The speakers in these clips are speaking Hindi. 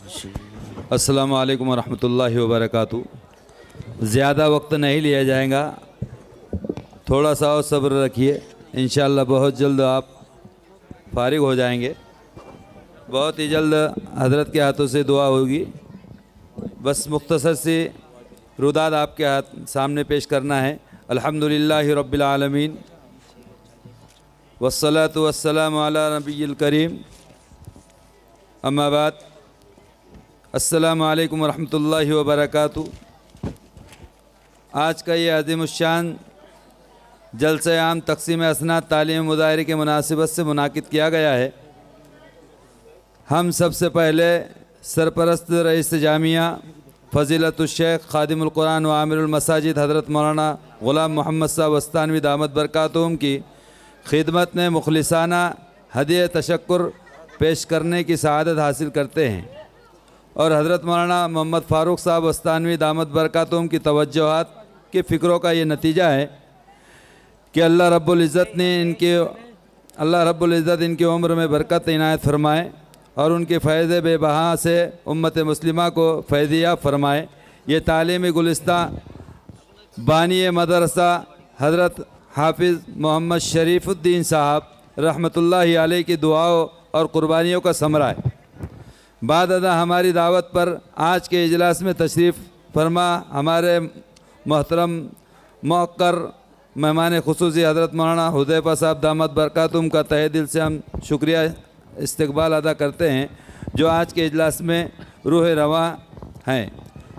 अस्सलामु अलैकुम वरहमतुल्लाहि वबरकातुहू। ज़्यादा वक्त नहीं लिया जाएगा, थोड़ा सा और सब्र रखिए, इंशाअल्लाह बहुत जल्द आप फारिग हो जाएंगे। बहुत ही जल्द हज़रत के हाथों से दुआ होगी। बस मुख्तसर सी रुदाद आपके हाथ सामने पेश करना है। अल्हम्दुलिल्लाहि रब्बिल आलमीन वस्सलातु वस्सलामु अला नबिय्यिल करीम, अम्मा बाद। अस्सलामु अलैकुम वरहमतुल्लाहि वबरकातुहू। आज का ये अज़ीमुश्शान जलसे आम तक़सीम असनाद तालीम मुदाहिरे के मुनासिबत से मुनाकिद किया गया है। हम सबसे पहले सरपरस्त रईस जामिया फ़ज़ीलतुश शेख ख़ादिमुल कुरान व आमिरुल मसाजिद हज़रत मौलाना ग़ुलाम मोहम्मद साहब वस्तानवी दामत बरकातुहुम की खिदमत में मुखलिसाना हदिया तशक्कुर पेश करने की सआदत हासिल करते हैं और हज़रत मौलाना मोहम्मद फ़ारूक साहब वस्तानवी दामत बरकातुहुम की तवज्जुहात के फ़िक्रों का ये नतीजा है कि अल्लाह रब्बुल इज़्ज़त इनकी उम्र में बरकत इनायत फरमाए और उनके फ़ैज़ बेबहा से उम्मत मुस्लिमा को फ़ैज़ियाब फरमाए। ये तालीमी गुलिस्ता बानी मदरसा हज़रत हाफिज़ मोहम्मद शरीफुद्दीन साहब रहमतुल्लाहि अलैह की दुआओं और क़ुरबानियों का समरा है। बाद अदा हमारी दावत पर आज के इजलास में तशरीफ़ फरमा हमारे मोहतरम मौक़र मेहमान खुसूसी हज़रत मौलाना हुज़ैफ़ा साहब दामत बरकातुहुम का तहे दिल से हम शुक्रिया इस्तक़बाल अदा करते हैं, जो आज के इजलास में रूह रवा हैं।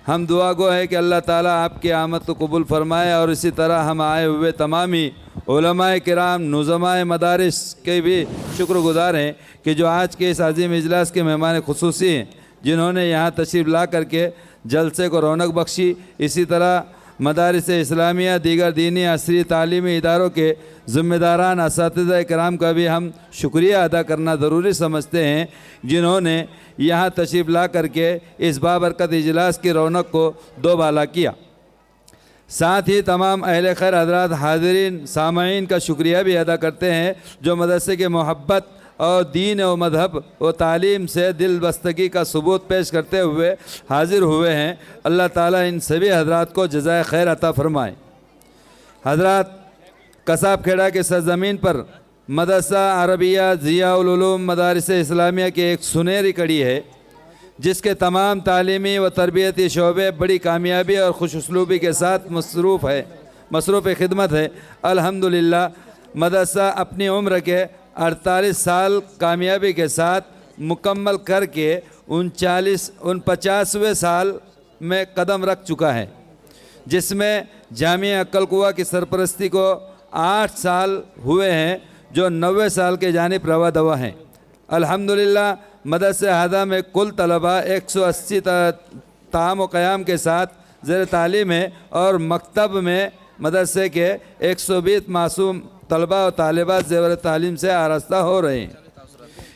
हम दुआ गो है कि अल्लाह ताला आपकी आमद को कबूल फ़रमाए और इसी तरह हम आए हुए तमामी उलमाए किराम नुज़माए मदारिस के भी शुक्रगुज़ार हैं कि जो आज के इस अज़ीम इजलास के मेहमान खुसूसी हैं, जिन्होंने यहाँ तशरीफ़ ला करके जलसे को रौनक बख्शी। इसी तरह मदारिस इस्लामिया दीगर दीनी असरी तालीमी इदारों के ज़िम्मेदारान असातिज़ा किराम का भी हम शुक्रिया अदा करना ज़रूरी समझते हैं, जिन्होंने यहाँ तशरीफ़ ला करके इस बाबरकत इजलास की रौनक को दोबाला किया। साथ ही तमाम अहले खैर हज़रात हाज़रीन सामईन का शुक्रिया भी अदा करते हैं, जो मदरसे के मोहब्बत और दीन व मज़हब व तालीम से दिल बस्तगी का सबूत पेश करते हुए हाज़िर हुए हैं। अल्लाह ताला इन सभी हज़रात को जज़ाए खैर अता फ़रमाए। हज़रात, कसाब खेड़ा के सरज़मीन पर मदरसा अरबिया ज़ियाउल उलूम मदारिस इस्लामिया की एक सुनहरी कड़ी है, जिसके तमाम तालीमी व तरबियती शोबे बड़ी कामयाबी और खुशउस्लूबी के साथ मसरूफ़ खिदमत है। अल्हम्दुलिल्लाह, मदरसा अपनी उम्र के 48 साल कामयाबी के साथ मुकम्मल करके 49वें साल में कदम रख चुका है, जिसमें जामिया अक्कल कुआ की सरपरस्ती को 8 साल हुए हैं, जो 90 साल के जानिब रवा दवा हैं। अल्हम्दुलिल्लाह, मदरसे हादा में कुल तलबा 180 ताम व क़याम के साथ ज़ेर तालीम है और मकतब में मदरसे के 120 मासूम तलबा और तालिबात ज़ेवर तालीम से आरास्ता हो रहे हैं।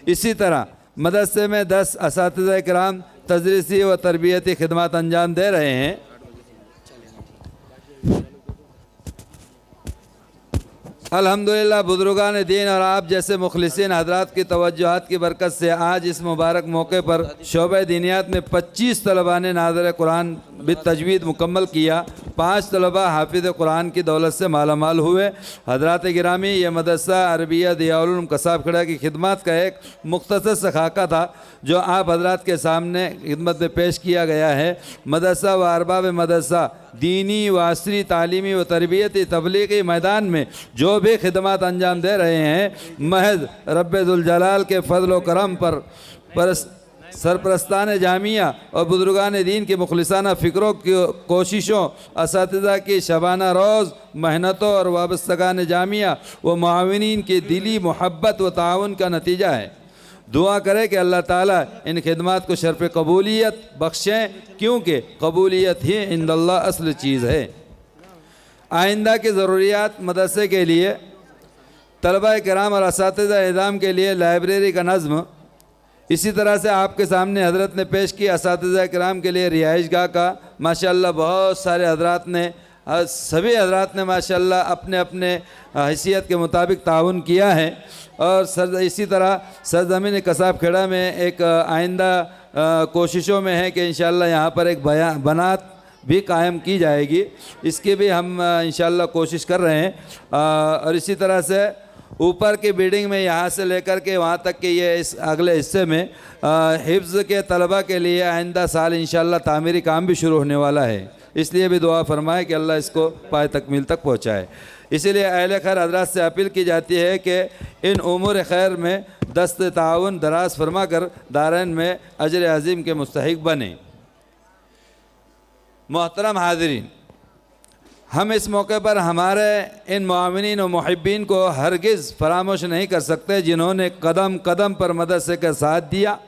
इसी तरह मदरसे में 10 असातिज़ा किराम तदरीसी व तरबियती खिदमत अंजाम दे रहे हैं। अल्हम्दुलिल्लाह, बुज़ुर्गान दीन और आप जैसे मुखलिसीन हज़रात की तवज्जुहात की बरकत से आज इस मुबारक मौके पर शोबे दीनियात में 25 तलबा ने नाज़िर कुरान बितजवीद मुकम्मल किया। 5 तलबा हाफिज़ कुरान की दौलत से मालामाल हुए। हज़रात गिरामी, ये मदरसा अरबिया ज़ियाउल उलूम कसाब खेड़ा की खिदमत का एक मुख्तसर सा खाका था, जो आप हज़रात के सामने खिदमत में पेश किया गया है। मदरसा व अरबाब मदरसा दीनी व असरी तालीमी व तरबियती तबलीगी मैदान में जो भी खिदमत अंजाम दे रहे हैं, महज रब्बे जुल जलाल के फ़ज़ल व करम पर सरपरस्तान जामिया और बुज़ुर्गान दीन की मुखलिसाना फ़िक्रों की कोशिशों, असातिज़ा की शबाना रोज़ मेहनतों और वाबस्तगान जामिया व मुआविनीन की दिली मोहब्बत व ताउन का नतीजा है। दुआ करें कि अल्लाह ताला इन खिदमात को शर्फ़ कबूलियत बख्शें, क्योंकि कबूलियत ही इंदल्लाह असल चीज़ है। आइंदा की ज़रूरियात मदरसे के लिए तलबा किराम और असातिज़ा इज़ाम के लिए लाइब्रेरी का नज़्म, इसी तरह से आपके सामने हज़रत ने पेश की असातिज़ा किराम के लिए रिहाइशगाह का माशाअल्लाह बहुत सारे हज़रात ने सभी हज़रात ने माशाअल्लाह अपने अपने हैसियत के मुताबिक ताउन किया है। और इसी तरह सरज़मीन कसाब खेड़ा में एक आइंदा कोशिशों में है कि इंशाअल्लाह यहाँ पर एक बनात भी कायम की जाएगी, इसकी भी हम इंशाअल्लाह कोशिश कर रहे हैं। और इसी तरह से ऊपर की बिल्डिंग में यहाँ से लेकर के वहाँ तक के ये इस अगले हिस्से में हिफ्ज़ के तलबा के लिए आइंदा साल इंशाअल्लाह तामीरी काम भी शुरू होने वाला है, इसलिए भी दुआ फरमाए कि अल्लाह इसको पाए तकमील तक पहुँचाए। इसीलिए अहले खैर हज़रात से अपील की जाती है कि इन उमूर खैर में दस्त ताउन दराज फरमा कर दारैन में अजर अज़ीम के मुस्तहिक बने। मोहतरम हाज़रीन, हम इस मौके पर हमारे इन मुआविनीन और मुहिब्बीन को हरगिज़ फरामोश नहीं कर सकते जिन्होंने कदम कदम पर मदरसे का साथ दिया,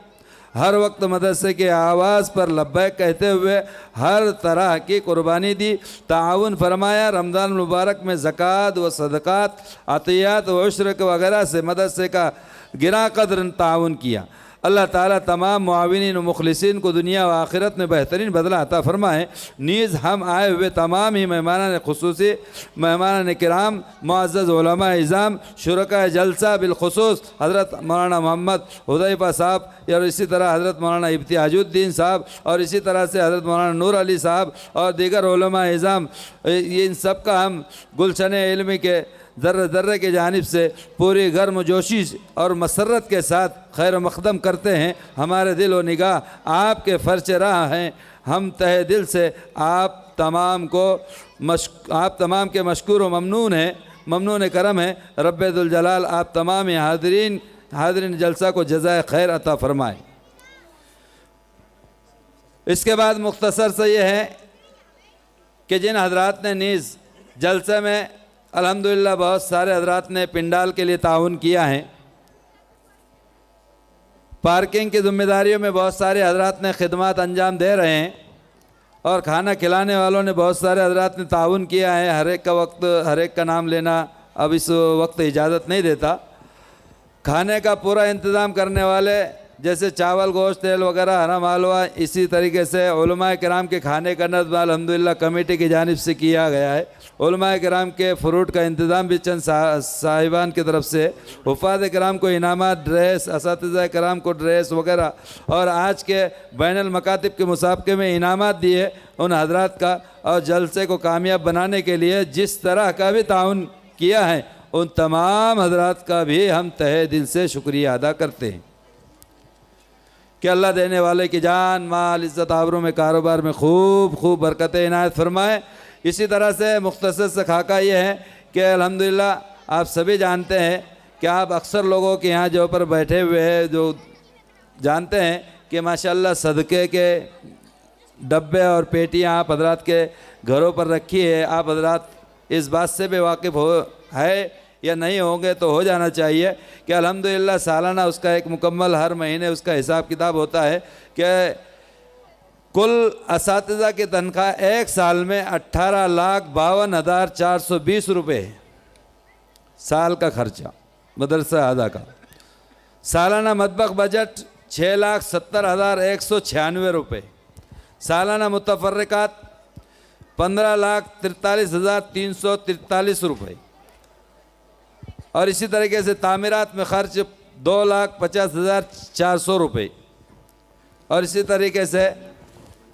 हर वक्त मदरसे के आवाज़ पर लब्बैक कहते हुए हर तरह की कुर्बानी दी, ताउन फरमाया। रमज़ान मुबारक में ज़कात व सदक़ात, अतियात व उश्र वगैरह से मदरसे का गिरा कदर ताउन किया। अल्लाह ताला तमाम मुआविनीन व मुखलिसीन को दुनिया व आखिरत में बेहतरीन बदला अता फरमाए। नीज़ हम आए हुए तमाम ही मेहमान खुसूसी, मेहमान किराम, मुअज़्ज़ज़ उलमा इज़ाम, शुरका जलसा बिलखुसूस हज़रत मौलाना मोहम्मद हुदैफ़ा साहब और इसी तरह हज़रत मौलाना इब्तियाजुद्दीन साहब और इसी तरह से हज़रत मौलाना नूर अली साहब और दीगर उलमा इज़ाम, इन सब का हम गुलशन इल्मी के ज़र्रे ज़र्रे की जानिब से पूरी गर्म जोशी और मसरत के साथ खैर मक़दम करते हैं। हमारे दिल व निगाह आपके फ़र्श राह हैं। हम तहे दिल से आप तमाम के मशकूर व ममनून हैं, ममनून करम हैं। रब्बुल जलाल आप तमाम हाज़रीन जलसा को जज़ाए खैर अता फ़रमाए। इसके बाद मुख्तसर से ये है कि जिन हज़रात ने नीज़ जलसे में अल्हम्दुलिल्लाह बहुत सारे हज़रात ने पिंडाल के लिए ताउन किया है, पार्किंग की ज़िम्मेदारियों में बहुत सारे हज़रात ने खिदमत अंजाम दे रहे हैं और खाना खिलाने वालों ने बहुत सारे हज़रात ने ताउन किया है। हर एक का नाम लेना अब इस वक्त इजाज़त नहीं देता। खाने का पूरा इंतज़ाम करने वाले जैसे चावल गोश्त तेल वगैरह हरा मालवा, इसी तरीके से उलमाए किराम के खाने का नज़्म अल्हम्दुलिल्लाह कमेटी की जानिब से किया गया है। उलमाए किराम के फ़्रूट का इंतज़ाम भी चंद साहिबान की तरफ से, हुफ़ाज़ किराम को इनामात, ड्रेस, असातिज़ा किराम को ड्रेस वगैरह और आज के बैनुल मकातिब के मुसाबके में इनामात दिए उन हज़रात का और जलसे को कामयाब बनाने के लिए जिस तरह का भी ताउन किया है उन तमाम हज़रात का भी हम तहे दिल से शुक्रिया अदा करते हैं कि अल्लाह देने वाले की जान माल इज़्ज़त आबरू में कारोबार में खूब खूब बरकत इनायत फरमाए। इसी तरह से मुख्तसर से खाका ये है कि अल्हम्दुलिल्लाह आप सभी जानते हैं कि आप अक्सर लोगों के यहाँ जो पर बैठे हुए हैं जो जानते हैं कि माशाअल्लाह सदक़े के डब्बे और पेटियाँ आप हज़रात के घरों पर रखी है। आप हज़रात इस बात से भी वाकिफ़ है या नहीं होंगे तो हो जाना चाहिए कि अल्हम्दुलिल्लाह सालाना उसका एक मुकम्मल हर महीने उसका हिसाब किताब होता है कि कुल असातिज़ा की तनख्वाह एक साल में 18,52,420 रुपये साल का खर्चा मदरसा आदा का। सालाना मतबख बजट 6,70,196 रुपये। सालाना मुतफर्रिकात 15,43,343 रुपये और इसी तरीके से तामीरात में खर्च 2,50,400 रुपये और इसी तरीके से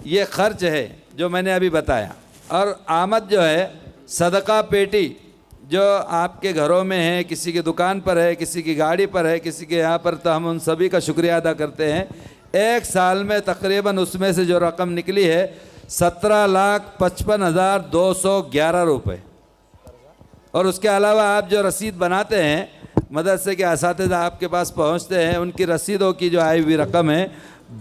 ये खर्च है जो मैंने अभी बताया। और आमद जो है सदका पेटी जो आपके घरों में है, किसी की दुकान पर है, किसी की गाड़ी पर है, किसी के यहाँ पर, तो हम उन सभी का शुक्रिया अदा करते हैं। एक साल में तकरीबन उसमें से जो रकम निकली है 17,55,211 रुपये और उसके अलावा आप जो रसीद बनाते हैं मदरसे के असातिज़ा आपके पास पहुंचते हैं उनकी रसीदों की जो आई हुई रकम है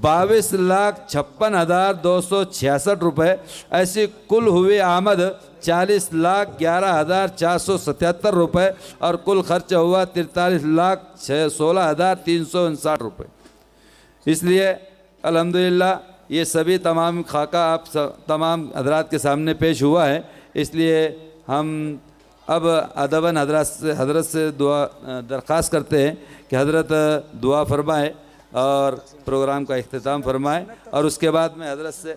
22,56,266 रुपये। ऐसी कुल हुई आमद 40,11,477 रुपये और कुल खर्च हुआ 43,16,359 रुपये। इसलिए अल्हम्दुलिल्लाह ये सभी तमाम खाका आप तमाम हजरात के सामने पेश हुआ है। इसलिए हम अब अदबन हज़रत से दुआ दरख्वास्त करते हैं कि हज़रत दुआ फरमाए और प्रोग्राम का इख्तिताम फरमाए और उसके बाद में हज़रत से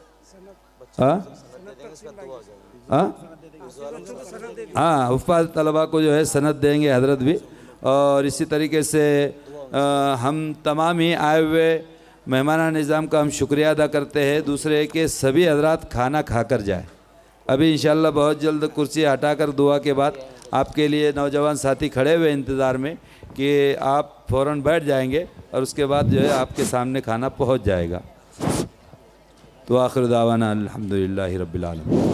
हुफ़ाज़ तलबा को जो है सनद देंगे हज़रत भी। और इसी तरीके से हम तमाम ही आए हुए मेहमाना निज़ाम का हम शुक्रिया अदा करते हैं। दूसरे कि सभी हजरात खाना खाकर जाए। अभी इंशाअल्लाह बहुत जल्द कुर्सी हटाकर दुआ के बाद आपके लिए नौजवान साथी खड़े हुए इंतज़ार में कि आप फ़ौरन बैठ जाएंगे और उसके बाद जो है आपके सामने खाना पहुंच जाएगा। तो आखिर दावाना अल्हम्दुलिल्लाहि रब्बिल आलमीन।